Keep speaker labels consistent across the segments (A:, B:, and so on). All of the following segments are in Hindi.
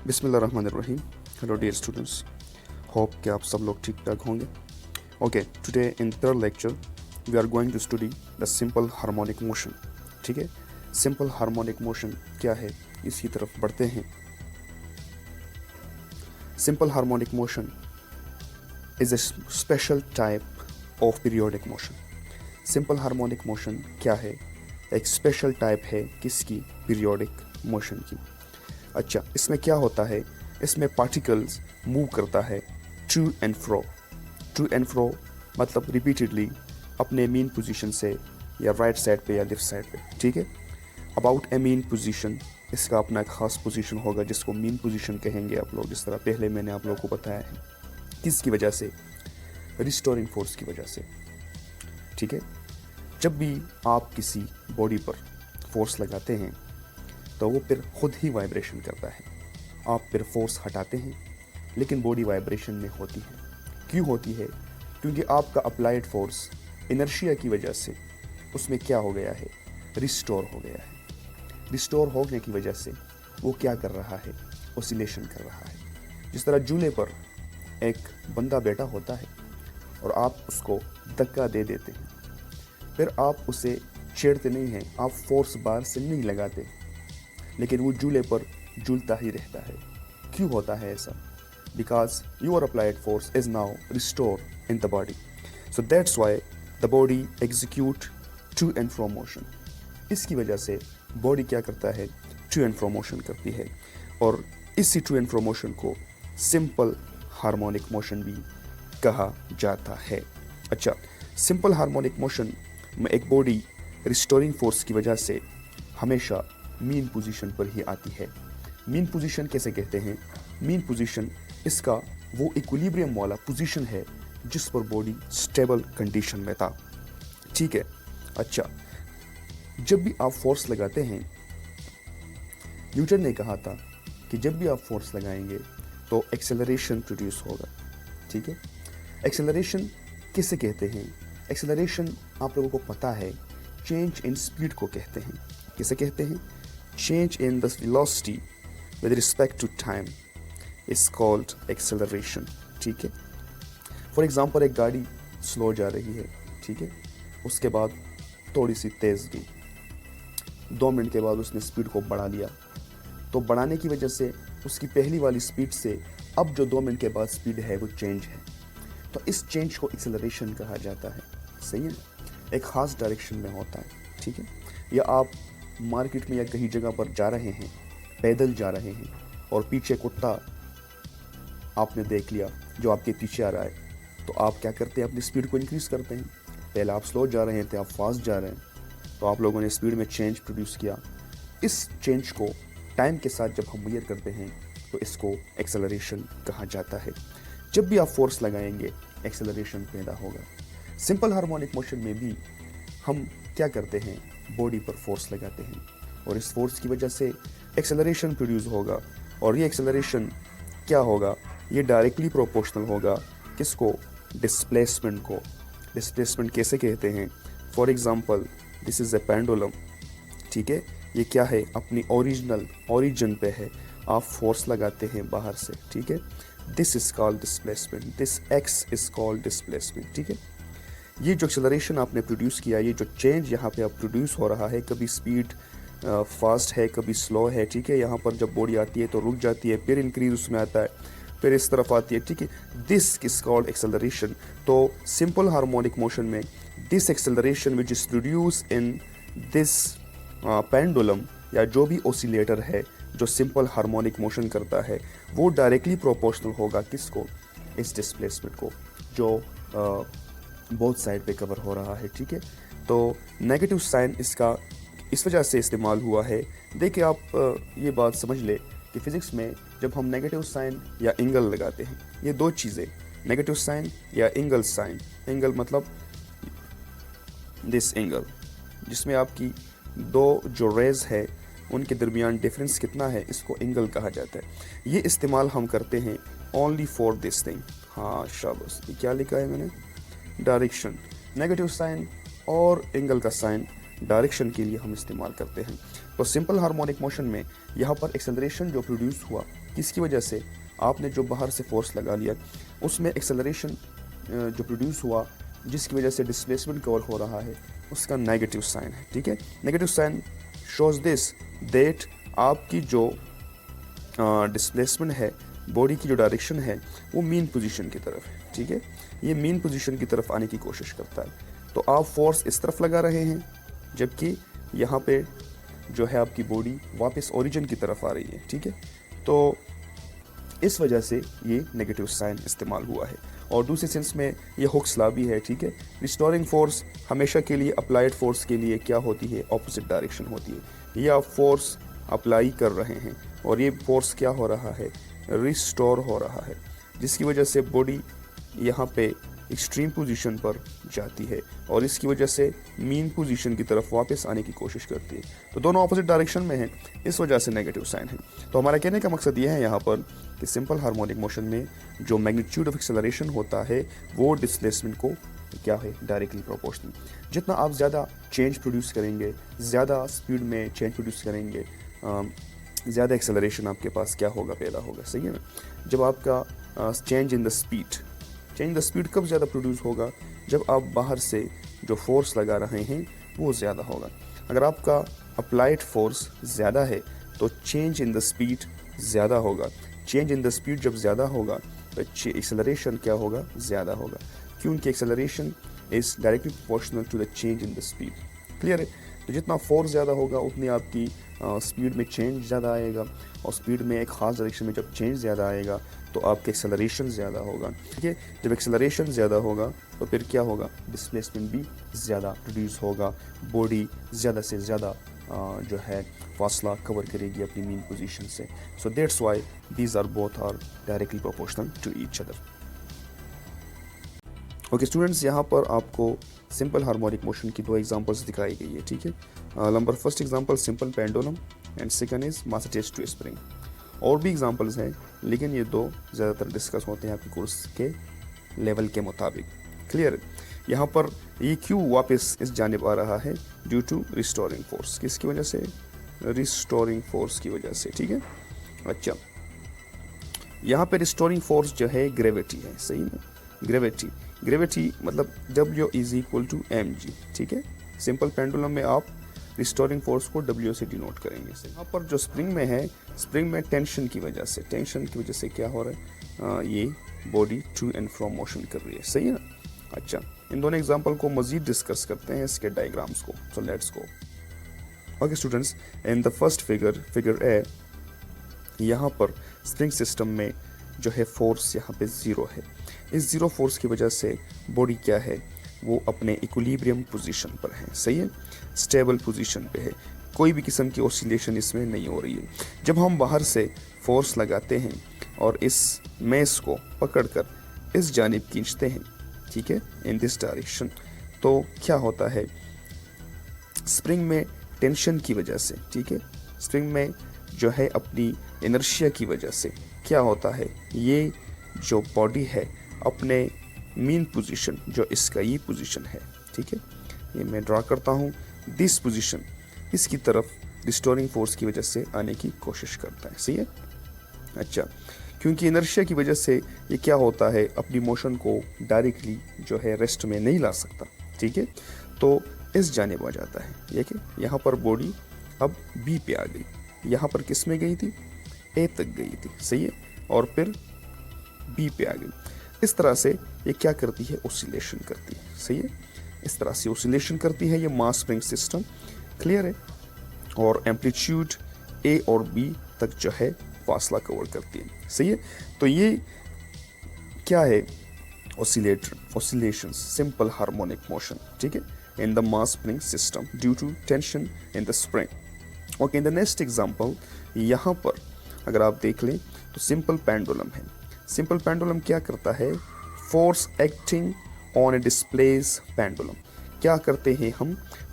A: बिस्मिल्लाहिर्रहमानिर्रहीम। हेलो डियर स्टूडेंट्स, होप कि आप सब लोग ठीक ठाक होंगे। Okay, today in third lecture we are going to study the simple harmonic motion. ठीक है, सिंपल हार्मोनिक मोशन क्या है, इसकी तरफ बढ़ते हैं। Simple harmonic motion is a special type of periodic motion. Simple harmonic motion क्या है? एक स्पेशल टाइप है किसकी? पीरियोडिक मोशन की। अच्छा, इसमें क्या होता है? इसमें पार्टिकल्स मूव करता है to and fro. To and fro मतलब रिपीटेडली अपने मीन पोजीशन से, या राइट साइड पे या लेफ्ट साइड पे। ठीक है, अबाउट ए मीन पोजीशन, इसका अपना एक खास पोजीशन होगा जिसको मीन पोजीशन कहेंगे आप लोग, जिस तरह पहले मैंने आप लोगों को बताया है। किसकी वजह से? रिस्टोरिंग फोर्स की वजह से। ठीक है, जब भी आप किसी बॉडी पर फोर्स लगाते हैं तो वो फिर खुद ही वाइब्रेशन करता है। आप फिर फोर्स हटाते हैं लेकिन बॉडी वाइब्रेशन में होती है। क्यों होती है? क्योंकि आपका अप्लाइड फोर्स इनर्शिया की वजह से उसमें क्या हो गया है? रिस्टोर हो गया है। रिस्टोर होने की वजह से वो क्या कर रहा है? ओसिलेशन कर रहा है। जिस तरह झूले पर एक बंदा बैठा होता है और आप उसको धक्का दे देते हैं, फिर आप उसे छेड़ते नहीं हैं, आप फोर्स बार से नहीं लगाते, लेकिन वो झूले पर झूलता ही रहता है। क्यों होता है ऐसा? Because your applied force is now restore in the body, so that's why the body execute to and fro motion. इसकी वजह से बॉडी क्या करता है? टू एंड फ्रो मोशन करती है, और इसी टू एंड फ्रो मोशन को सिंपल हार्मोनिक मोशन भी कहा जाता है। अच्छा, सिंपल हार्मोनिक मोशन में एक बॉडी रिस्टोरिंग फोर्स की वजह से हमेशा मीन पोजीशन पर ही आती है। मीन पोजीशन कैसे कहते हैं? मीन पोजीशन इसका वो इक्विलिब्रियम वाला पोजीशन है जिस पर बॉडी स्टेबल कंडीशन में था। ठीक है। अच्छा, जब भी आप फोर्स लगाते हैं, न्यूटन ने कहा था कि जब भी आप फोर्स लगाएंगे तो एक्सेलरेशन प्रोड्यूस होगा। ठीक है, एक्सेलरेशन किसे कहते हैं? एक्सेलरेशन आप लोगों को पता है, चेंज इन स्पीड को कहते हैं। किसे कहते हैं? Change in the velocity with respect to time is called acceleration. ठीक है। फॉर एग्जाम्पल, एक गाड़ी स्लो जा रही है, ठीक है, उसके बाद थोड़ी सी तेज़ गई, 2 मिनट के बाद उसने स्पीड को बढ़ा लिया, तो बढ़ाने की वजह से उसकी पहली वाली स्पीड से अब जो 2 मिनट के बाद स्पीड है वो चेंज है, तो इस चेंज को एक्सेलरेशन कहा जाता है। सही है, एक ख़ास डायरेक्शन में होता है। ठीक है, या आप मार्केट में या कहीं जगह पर जा रहे हैं, पैदल जा रहे हैं, और पीछे कुत्ता आपने देख लिया जो आपके पीछे आ रहा है, तो आप क्या करते हैं? अपनी स्पीड को इंक्रीज़ करते हैं। पहले आप स्लो जा रहे थे, आप फास्ट जा रहे हैं, तो आप लोगों ने स्पीड में चेंज प्रोड्यूस किया। इस चेंज को टाइम के साथ जब हम मेजर करते हैं तो इसको एक्सेलरेशन कहा जाता है। जब भी आप फोर्स लगाएंगे एक्सेलरेशन पैदा होगा। सिंपल हार्मोनिक मोशन में भी हम क्या करते हैं? बॉडी पर फोर्स लगाते हैं, और इस फोर्स की वजह से एक्सेलरेशन प्रोड्यूस होगा, और ये एक्सेलरेशन क्या होगा? ये डायरेक्टली प्रोपोर्शनल होगा किसको? डिस्प्लेसमेंट को। डिस्प्लेसमेंट कैसे कहते हैं? For example, this is a pendulum. ठीक है, ये क्या है? अपनी ओरिजिन पे है, आप फोर्स लगाते हैं बाहर से। ठीक है, this is called displacement, this x is called displacement. ठीक है, ये जो एक्सेलरेशन आपने प्रोड्यूस किया, ये जो चेंज यहाँ पे अब प्रोड्यूस हो रहा है, कभी स्पीड फास्ट है, कभी स्लो है। ठीक है, यहाँ पर जब बॉडी आती है तो रुक जाती है, फिर इंक्रीज उसमें आता है, फिर इस तरफ आती है। ठीक है, दिस इज कॉल्ड एक्सेलरेशन। तो सिंपल हार्मोनिक मोशन में this acceleration which is produce in this pendulum, या जो भी ओसिलेटर है जो सिंपल हार्मोनिक मोशन करता है, वो डायरेक्टली प्रोपोर्शनल होगा किसको? इस डिस्प्लेसमेंट को, जो बोथ साइड पे कवर हो रहा है। ठीक है, तो नेगेटिव साइन इसका इस वजह से इस्तेमाल हुआ है। देखिए, आप ये बात समझ ले कि फिज़िक्स में जब हम नेगेटिव साइन या एंगल लगाते हैं, ये दो चीज़ें, नेगेटिव साइन या एंगल साइन। एंगल मतलब दिस एंगल, जिसमें आपकी दो जो रेज है उनके दरमियान डिफरेंस कितना है, इसको एंगल कहा जाता है। ये इस्तेमाल हम करते हैं ओनली फॉर दिस थिंग। हाँ शाबाश, ये क्या लिखा है मैंने? डायरेक्शन। नेगेटिव साइन और एंगल का साइन डायरेक्शन के लिए हम इस्तेमाल करते हैं। तो सिंपल हार्मोनिक मोशन में यहाँ पर एक्सेलरेशन जो प्रोड्यूस हुआ किसकी वजह से? आपने जो बाहर से फोर्स लगा लिया उसमें एक्सेलरेशन जो प्रोड्यूस हुआ, जिसकी वजह से डिस्प्लेसमेंट कवर हो रहा है, उसका नेगेटिव साइन है। ठीक है, negative sign shows this that आपकी जो डिस्प्लेसमेंट है, बॉडी की जो डायरेक्शन है वो मीन पोजीशन की तरफ है। ठीक है, ये मीन पोजीशन की तरफ आने की कोशिश करता है। तो आप फोर्स इस तरफ लगा रहे हैं, जबकि यहाँ पे जो है आपकी बॉडी वापस ओरिजिन की तरफ आ रही है। ठीक है, तो इस वजह से ये नेगेटिव साइन इस्तेमाल हुआ है। और दूसरे सेंस में ये हुक्स लॉ भी है। ठीक है, रिस्टोरिंग फोर्स हमेशा के लिए अप्लाइड फोर्स के लिए क्या होती है? ऑपोजिट डायरेक्शन होती है। ये आप फोर्स अप्लाई कर रहे हैं और ये फोर्स क्या हो रहा है? रिस्टोर हो रहा है, जिसकी वजह से बॉडी यहाँ पे एक्सट्रीम पोजीशन पर जाती है और इसकी वजह से मीन पोजीशन की तरफ वापस आने की कोशिश करती है। तो दोनों ऑपोजिट डायरेक्शन में हैं, इस वजह से नेगेटिव साइन है। तो हमारा कहने का मकसद यह है यहाँ पर कि सिंपल हार्मोनिक मोशन में जो मैग्नीट्यूड ऑफ एक्सेलरेशन होता है वो डिस्प्लेसमेंट को क्या है? Directly proportional. जितना आप ज़्यादा चेंज प्रोड्यूस करेंगे, ज़्यादा स्पीड में चेंज प्रोड्यूस करेंगे, ज़्यादा एक्सेलरेशन आपके पास क्या होगा? पैदा होगा। सही है ना? जब आपका चेंज इन द स्पीड कब ज़्यादा प्रोड्यूस होगा? जब आप बाहर से जो फोर्स लगा रहे हैं वो ज़्यादा होगा। अगर आपका अप्लाइड फोर्स ज़्यादा है तो चेंज इन द स्पीड ज़्यादा होगा। चेंज इन द स्पीड जब ज़्यादा होगा तो एक्सेलरेशन क्या होगा? ज़्यादा होगा, क्योंकि acceleration is directly proportional to the change in the speed. Clear है? तो जितना फोर्स ज़्यादा होगा उतनी आपकी स्पीड में चेंज ज़्यादा आएगा, और स्पीड में एक ख़ास डायरेक्शन में जब चेंज ज़्यादा आएगा तो आपके एक्सेलरेशन ज़्यादा होगा। ठीक है, जब एक्सेलरेशन ज़्यादा होगा तो फिर क्या होगा? डिस्प्लेसमेंट भी ज़्यादा प्रोड्यूस होगा, बॉडी ज़्यादा से ज़्यादा जो है फासला कवर करेगी अपनी मीन पोजीशन से। So that's why these are both are directly proportional to each other. Okay students, यहाँ पर आपको सिंपल हार्मोनिक मोशन की दो एग्जांपल्स दिखाई गई है। ठीक है, number first example simple pendulum and second is mass attached to spring. और भी एग्जांपल्स हैं, लेकिन ये दो ज़्यादातर डिस्कस होते हैं आपके कोर्स के लेवल के मुताबिक। क्लियर? यहाँ पर ये क्यों वापस इस जानिब आ रहा है? Due to restoring force. किसकी वजह से? रिस्टोरिंग फोर्स की वजह से। ठीक है, अच्छा, यहाँ पे रिस्टोरिंग फोर्स जो है ग्रेविटी है। सही ना? ग्रेविटी मतलब W is equal to mg। ठीक है, सिंपल पेंडुलम में आप रिस्टोरिंग फोर्स को W से डिनोट करेंगे। यहाँ पर जो स्प्रिंग में है, स्प्रिंग में टेंशन की वजह से क्या हो रहा है? ये body to and fro motion कर रही है। सही है ना? अच्छा, इन दोनों एग्जांपल को मजीद डिस्कस करते हैं, इसके डायग्राम्स को। So let's go. Okay students, in the first figure A, यहाँ पर स्प्रिंग सिस्टम में जो है फोर्स यहाँ पे ज़ीरो है। इस ज़ीरो फोर्स की वजह से बॉडी क्या है? वो अपने इक्विलिब्रियम पोजीशन पर है। सही है, स्टेबल पोजीशन पे है, कोई भी किस्म की ऑसिलेशन इसमें नहीं हो रही है। जब हम बाहर से फोर्स लगाते हैं और इस मेस को पकड़कर इस जानिब खींचते हैं, ठीक है, इन दिस डायरेक्शन, तो क्या होता है? स्प्रिंग में टेंशन की वजह से, ठीक है, स्प्रिंग में जो है अपनी इनर्शिया की वजह से क्या होता है? ये जो बॉडी है अपने मीन पोजीशन, जो इसका ये पोजीशन है, ठीक है, ये मैं ड्रा करता हूँ, दिस पोजीशन, इसकी तरफ रिस्टोरिंग फोर्स की वजह से आने की कोशिश करता है। सही है? अच्छा, क्योंकि इनर्शिया की वजह से ये क्या होता है? अपनी मोशन को डायरेक्टली जो है रेस्ट में नहीं ला सकता। ठीक है, तो इस जानिब आ जाता है। ये कि यहाँ पर बॉडी अब बी पे आ गई, यहाँ पर किस में गई थी? ए तक गई थी। सही है, और फिर बी पे आ गई। इस तरह से ये क्या करती है? ऑसिलेशन करती है। सही है, इस तरह से ऑसिलेशन करती है ये मास स्प्रिंग सिस्टम। क्लियर है? और एम्पलीट्यूड ए और बी तक जो है फासला कवर करती है। सही है, तो ये क्या है? ऑसिलेशंस, सिंपल हार्मोनिक मोशन, ठीक है, in the mass spring system due to tension in the spring. Okay, in the next example, यहाँ पर अगर आप देख लें तो सिंपल पेंडुलम है। सिंपल पेंडुलम क्या करता है? Force acting on a displace pendulum. क्या करते हैं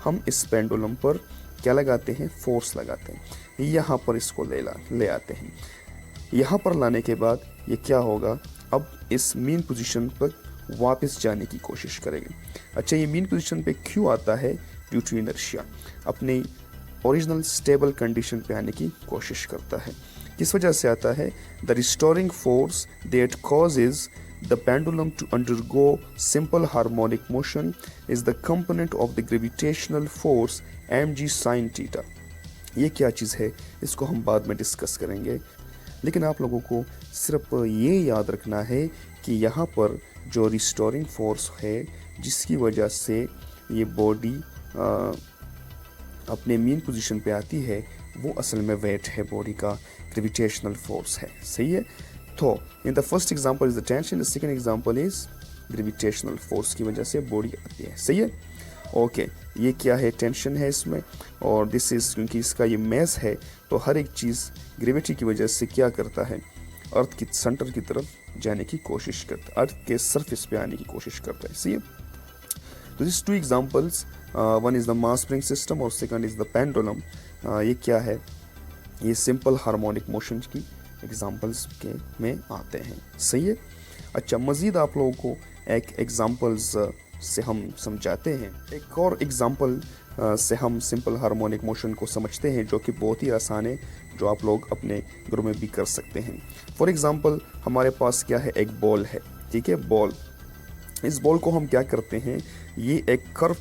A: हम इस पेंडुलम पर क्या लगाते हैं? फोर्स लगाते हैं। यहाँ पर इसको ले आते हैं। यहाँ पर लाने के बाद ये क्या होगा? अब इस मीन पोजीशन पर वापस जाने की कोशिश करेंगे। अच्छा, ये मीन पोजीशन पे क्यों आता है? ड्यू टू इनर्शिया, अपनी ओरिजिनल स्टेबल कंडीशन पे आने की कोशिश करता है। किस वजह से आता है? The restoring force that causes the pendulum to undergo simple harmonic motion is the component of the gravitational force mg sin theta. ये क्या चीज़ है, इसको हम बाद में डिस्कस करेंगे, लेकिन आप लोगों को सिर्फ ये याद रखना है कि यहाँ पर जो रिस्टोरिंग फोर्स है जिसकी वजह से ये बॉडी अपने मीन पोजीशन पे आती है, वो असल में वेट है बॉडी का, ग्रेविटेशनल फोर्स है। सही है। तो in the first example is the tension, the second example is gravitational force की वजह से बॉडी आती है। सही है। ओके, ये क्या है? टेंशन है इसमें, और दिस इज, क्योंकि इसका ये मैस है तो हर एक चीज़ ग्रेविटी की वजह से क्या करता है? अर्थ की सेंटर की तरफ जाने की कोशिश करता है, अर्थ के सरफेस पे आने की कोशिश करता है। सही है। तो this to examples, one is the mass spring system और सेकंड इज द पेंडुलम। ये क्या है? ये सिंपल हार्मोनिक मोशन की एग्जाम्पल्स के में आते हैं। सही है। अच्छा, मज़ीद आप लोगों को एक एग्जाम्पल्स से हम समझाते हैं। एक और एग्जाम्पल से हम सिंपल हार्मोनिक मोशन को समझते हैं, जो कि बहुत ही आसान है, जो आप लोग अपने घरों में भी कर सकते हैं। फॉर एग्जाम्पल, हमारे पास क्या है? एक बॉल है। ठीक है, बॉल। इस बॉल को हम क्या करते हैं? ये एक कर्व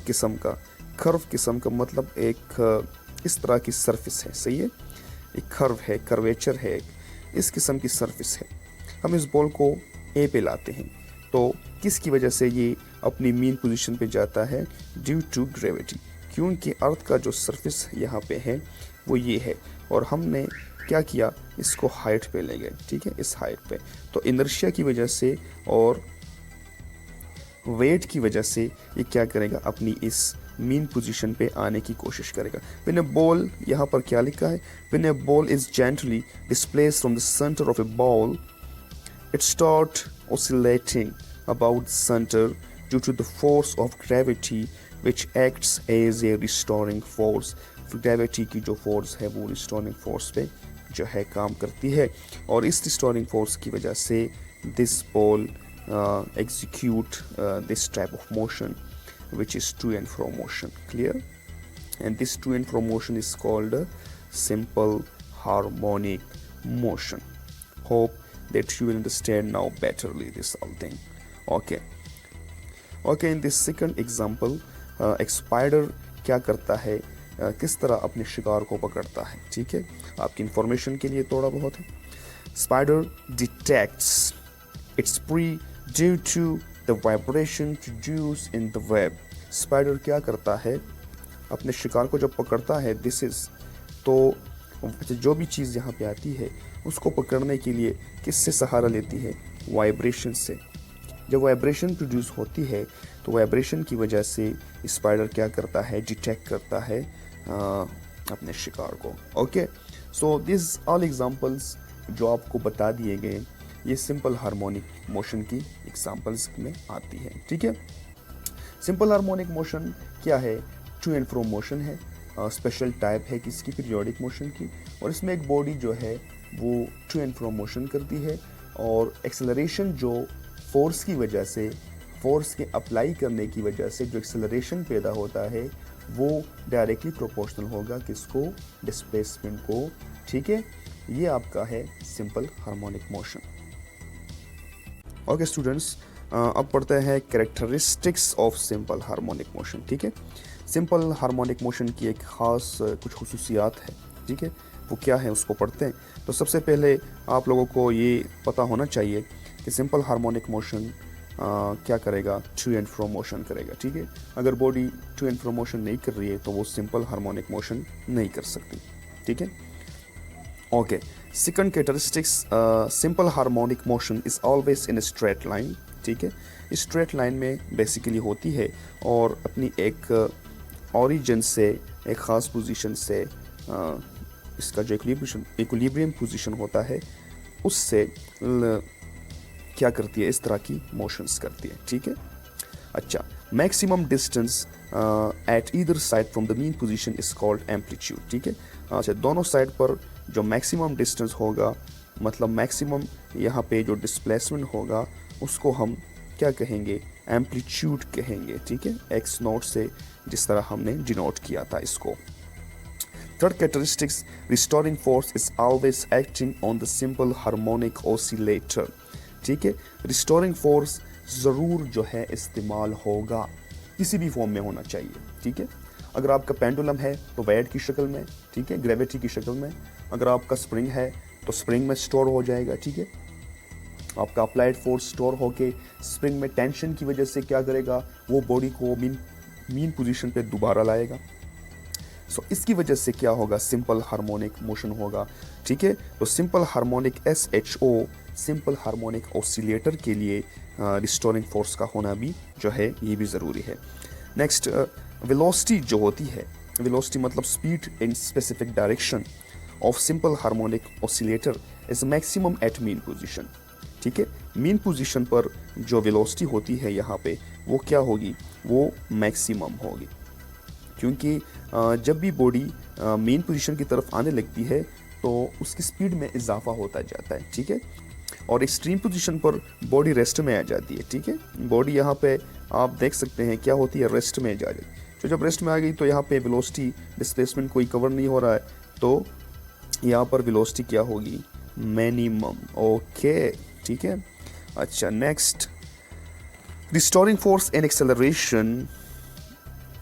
A: किस्म का मतलब एक इस तरह की सरफेस है। सही है। एक कर्व है, कर्वेचर है, इस किस्म की सरफेस है। हम इस बॉल को ए पे लाते हैं, तो किसकी वजह से ये अपनी मीन पोजीशन पे जाता है? ड्यू टू ग्रेविटी, क्योंकि अर्थ का जो सरफेस यहाँ पे है वो ये है, और हमने क्या किया? इसको हाइट पे ले गए। ठीक है, इस हाइट पे। तो इनर्शिया की वजह से और वेट की वजह से ये क्या करेगा? अपनी इस मीन पोजीशन पे आने की कोशिश करेगा। व्हेन अ बॉल, यहाँ पर क्या लिखा है? When a ball is gently displaced from the centre of a ball, it start oscillating about the center due to the force of gravity which acts as a restoring force. Gravity की जो फोर्स है वो रिस्टोरिंग फोर्स पे जो है काम करती है, और इस रिस्टोरिंग फोर्स की वजह से this ball execute this type of motion which is to and fro motion. Clear? And this to and fro motion is called a simple harmonic motion. Hope that you will understand now betterly this whole thing. Okay, in this second example, एक स्पाइडर क्या करता है? किस तरह अपने शिकार को पकड़ता है? ठीक है, आपकी इंफॉर्मेशन के लिए थोड़ा बहुत है। Spider detects its prey due to the vibration produced in the web. Spider क्या करता है? अपने शिकार को जब पकड़ता है, दिस इज, तो जो भी चीज़ यहाँ पे आती है उसको पकड़ने के लिए किससे सहारा लेती है? वाइब्रेशन से। जब वाइब्रेशन प्रोड्यूस होती है तो वाइब्रेशन की वजह से स्पाइडर क्या करता है? डिटेक्ट करता है अपने शिकार को। Okay, so this all examples जो आपको बता दिए गए, ये सिंपल हार्मोनिक मोशन की एग्जांपल्स में आती है। ठीक है। सिंपल हार्मोनिक मोशन क्या है? टू एंड फ्रो मोशन है, स्पेशल टाइप है किसकी? पीरियोडिक मोशन की, और इसमें एक बॉडी जो है वो टू एंड फ्रो मोशन करती है, और एक्सेलरेशन जो फोर्स की वजह से, फोर्स के अप्लाई करने की वजह से जो एक्सेलरेशन पैदा होता है वो डायरेक्टली प्रोपोर्शनल होगा किसको? डिस्प्लेसमेंट को। ठीक है, ये आपका है simple harmonic motion. Okay students, अब पढ़ते हैं characteristics of simple harmonic motion. ठीक है, सिंपल हार्मोनिक मोशन की एक ख़ास कुछ खुसूसियात है। ठीक है, वो क्या है उसको पढ़ते हैं। तो सबसे पहले आप लोगों को ये पता होना चाहिए कि सिंपल हार्मोनिक मोशन क्या करेगा? टू एंड फ्रो मोशन करेगा। ठीक है, अगर body to and fro motion नहीं कर रही है तो वो सिंपल हार्मोनिक मोशन नहीं कर सकती। ठीक है। Okay, second characteristics, simple harmonic motion is always in straight line. ठीक है, स्ट्रेट लाइन में बेसिकली होती है और अपनी एक ओरिजिन से, एक ख़ास पोजीशन से, इसका जो इक्विलिब्रियम पोजीशन होता है उससे क्या करती है? इस तरह की मोशंस करती है। ठीक है। अच्छा, maximum distance at either side from the mean position is called amplitude. ठीक है। अच्छा, दोनों साइड पर जो मैक्सिमम डिस्टेंस होगा, मतलब मैक्सिमम यहाँ पे जो डिस्प्लेसमेंट होगा उसको हम क्या कहेंगे? एम्पलीट्यूड कहेंगे। ठीक है, एक्स नोट से जिस तरह हमने डिनोट किया था इसको। Third characteristics, restoring force is always acting on the simple harmonic oscillator. ठीक है, रिस्टोरिंग फोर्स ज़रूर जो है इस्तेमाल होगा, किसी भी फॉर्म में होना चाहिए। ठीक है, अगर आपका पेंडुलम है तो वेट की शक्ल में, ठीक है, ग्रेविटी की शक्ल में। अगर आपका स्प्रिंग है तो स्प्रिंग में स्टोर हो जाएगा। ठीक है, आपका अप्लाइड फोर्स स्टोर होके स्प्रिंग में टेंशन की वजह से क्या करेगा, वो बॉडी को मीन पोजीशन पे दोबारा लाएगा। सो इसकी वजह से क्या होगा, सिंपल हार्मोनिक मोशन होगा। ठीक है, तो simple harmonic SHO, simple harmonic oscillator के लिए रिस्टोरिंग फोर्स का होना भी जो है ये भी ज़रूरी है। नेक्स्ट, वेलोसिटी जो होती है, वेलोसिटी मतलब speed in specific direction of simple harmonic oscillator is maximum at mean position. ठीक है, मीन पोजीशन पर जो वेलोसिटी होती है यहाँ पे वो क्या होगी, वो मैक्सिमम होगी, क्योंकि जब भी बॉडी मेन पोजीशन की तरफ आने लगती है तो उसकी स्पीड में इजाफा होता जाता है। ठीक है, और एक्सट्रीम पोजीशन पर बॉडी रेस्ट में आ जाती है। ठीक है, बॉडी यहाँ पे आप देख सकते हैं क्या होती है, रेस्ट में जा जाती है। तो जब रेस्ट में आ गई तो यहाँ पे वेलोसिटी डिस्प्लेसमेंट कोई कवर नहीं हो रहा है, तो यहाँ पर वेलोसिटी क्या होगी, मिनिमम। ओके, ठीक है। अच्छा, next, restoring force and acceleration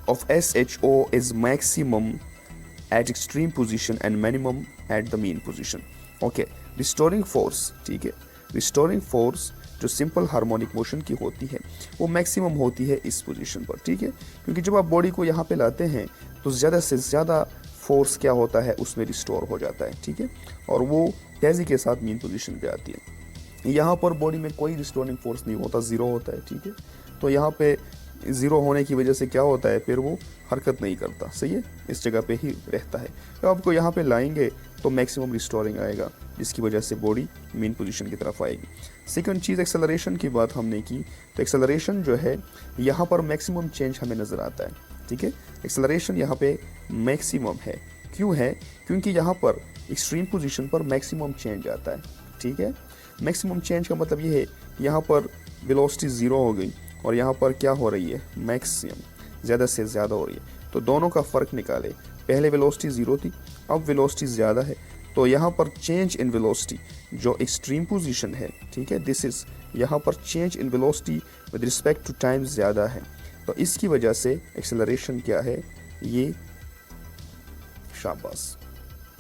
A: of SHO is maximum at extreme position and minimum at the mean position. Okay, restoring force, ठीक है, restoring force जो सिंपल हार्मोनिक मोशन की होती है वो मैक्सिमम होती है इस पोजीशन पर। ठीक है, क्योंकि जब आप बॉडी को यहाँ पे लाते हैं तो ज़्यादा से ज़्यादा फोर्स क्या होता है उसमें रिस्टोर हो जाता है। ठीक है, और वो तेज़ी के साथ मीन पोजीशन पे आती है। यहाँ पर बॉडी में कोई रिस्टोरिंग फोर्स नहीं होता, ज़ीरो होता है। ठीक है, तो यहाँ पे ज़ीरो होने की वजह से क्या होता है, फिर वो हरकत नहीं करता। सही है, इस जगह पे ही रहता है। तो आपको यहाँ पे लाएंगे तो मैक्सिमम रिस्टोरिंग आएगा, जिसकी वजह से बॉडी मेन पोजीशन की तरफ आएगी। सेकंड चीज़, एक्सेलरेशन की बात हमने की, तो एक्सेलरेशन जो है यहाँ पर मैक्सिमम चेंज हमें नज़र आता है। ठीक है, एक्सेलरेशन यहाँ पे मैक्सिमम है। क्यों है, क्योंकि यहाँ पर एक्सट्रीम पोजीशन पर मैक्सिमम चेंज आता है। ठीक है, मैक्सिमम चेंज का मतलब ये है, यहाँ पर वेलोसिटी ज़ीरो हो गई और यहाँ पर क्या हो रही है, मैक्सिमम, ज़्यादा से ज़्यादा हो रही है। तो दोनों का फ़र्क निकाले, पहले वेलोसिटी ज़ीरो थी, अब वेलोसिटी ज़्यादा है, तो यहाँ पर चेंज इन वेलोसिटी जो एक्सट्रीम पोजीशन है, ठीक है, दिस इज़, यहाँ पर change in velocity with respect to time ज़्यादा है। तो इसकी वजह से एक्सेलरेशन क्या है, ये शाबाश,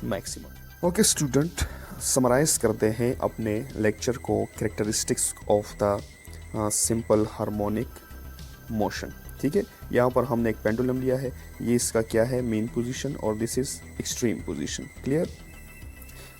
A: मैक्सिमम। ओके स्टूडेंट, समराइज़ करते हैं अपने लेक्चर को, characteristics of the simple harmonic motion. ठीक है, यहाँ पर हमने एक पेंडुलम लिया है, ये इसका क्या है, मेन पोजीशन, और this is extreme position. Clear.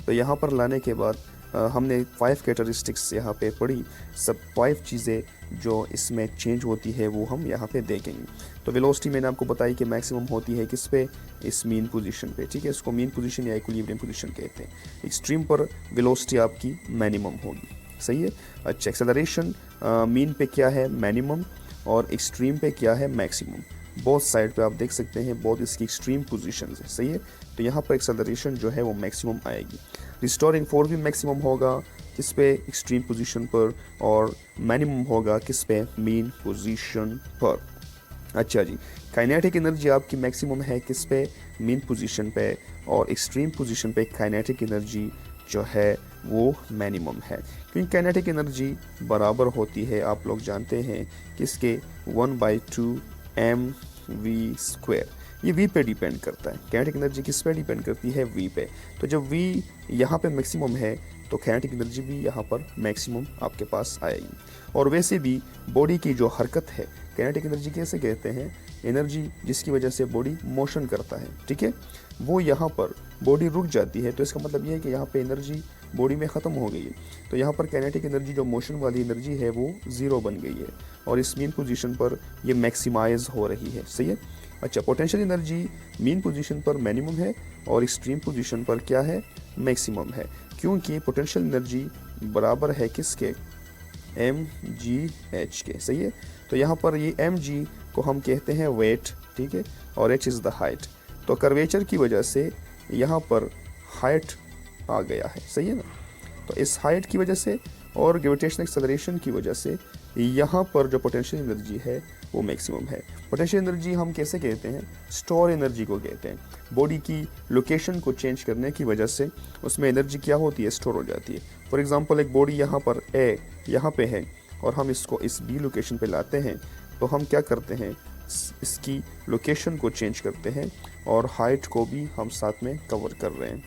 A: तो यहाँ पर लाने के बाद हमने 5 कैरेक्टरिस्टिक्स यहाँ पे पढ़ी, सब 5 चीज़ें जो इसमें चेंज होती है वो हम यहाँ पे देखेंगे। तो वेलोसिटी मैंने आपको बताई कि मैक्सिमम होती है किस पे, इस मीन पोजीशन पे। ठीक है, इसको मीन पोजीशन या इक्विलिब्रियम पोजीशन कहते हैं। एक्सट्रीम पर वेलोसिटी आपकी मिनिमम होगी। सही है। अच्छा, एक्सेलरेशन मीन पे क्या है, मिनिमम, और एक्सट्रीम पे क्या है, मैक्सिमम। बोथ साइड पे आप देख सकते हैं, बहुत इसकी एक्सट्रीम पोजीशन है। सही है, तो यहाँ पर एक्सेलरेशन जो है वो मैक्सिमम आएगी। रिस्टोरिंग फोर्स भी मैक्सिमम होगा किस पे, एक्सट्रीम पोजीशन पर, और मिनिमम होगा किस पे, मीन पोजीशन पर। अच्छा जी, काइनेटिक एनर्जी आपकी मैक्सिमम है किस पे, मीन पोजीशन पे, और एक्सट्रीम पोजीशन पे काइनेटिक एनर्जी जो है वो मिनिमम है, क्योंकि काइनेटिक एनर्जी बराबर होती है, आप लोग जानते हैं किसके, 1/2 mv²। ये v पे डिपेंड करता है। काइनेटिक एनर्जी किस पे डिपेंड करती है, v पे। तो जब v यहाँ पे मैक्सिमम है तो काइनेटिक एनर्जी भी यहाँ पर मैक्सिमम आपके पास आएगी। और वैसे भी बॉडी की जो हरकत है, काइनेटिक एनर्जी कैसे कहते हैं, एनर्जी जिसकी वजह से बॉडी मोशन करता है। ठीक है, वो यहाँ पर बॉडी रुक जाती है, तो इसका मतलब ये है कि यहाँ पे एनर्जी बॉडी में ख़त्म हो गई है। तो यहाँ पर काइनेटिक एनर्जी जो मोशन वाली एनर्जी है वो ज़ीरो बन गई है, और इस मीन पोजीशन पर ये मैक्सिमाइज हो रही है। सही है। अच्छा, पोटेंशियल एनर्जी मीन पोजीशन पर मिनिमम है और एक्सट्रीम पोजीशन पर क्या है, मैक्सिमम है, क्योंकि पोटेंशियल एनर्जी बराबर है किसके, mgh के। सही है, तो यहाँ पर ये mg को हम कहते हैं वेट। ठीक है, और h इज़ द हाइट। तो कर्वेचर की वजह से यहाँ पर हाइट आ गया है। सही है ना, तो इस हाइट की वजह से और ग्रेविटेशनल एक्सेलरेशन की वजह से यहाँ पर जो पोटेंशियल एनर्जी है वो मैक्सिमम है। पोटेंशियल एनर्जी हम कैसे कहते हैं, स्टोर एनर्जी को कहते हैं। बॉडी की लोकेशन को चेंज करने की वजह से उसमें एनर्जी क्या होती है, स्टोर हो जाती है। फॉर एग्जांपल एक बॉडी यहाँ पर ए यहाँ पे है और हम इसको इस बी लोकेशन पे लाते हैं, तो हम क्या करते हैं, इसकी लोकेशन को चेंज करते हैं और हाइट को भी हम साथ में कवर कर रहे हैं।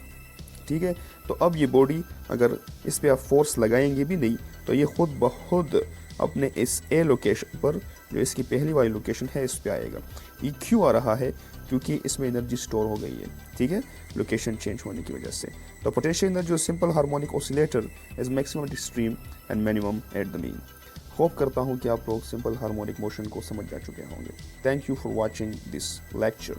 A: ठीक है, तो अब ये बॉडी अगर इस पे आप फोर्स लगाएंगे भी नहीं तो ये खुद ब खुद अपने इस ए लोकेशन पर, जो इसकी पहली वाली लोकेशन है, इस पे आएगा। ये क्यों आ रहा है, क्योंकि इसमें एनर्जी स्टोर हो गई है। ठीक है, लोकेशन चेंज होने की वजह से। तो पोटेंशियल एनर्जी जो simple harmonic oscillator is maximum eight extreme and minimum at the mean. Hope करता हूँ कि आप लोग सिंपल हार्मोनिक मोशन को समझ जा चुके होंगे। Thank you for watching this lecture.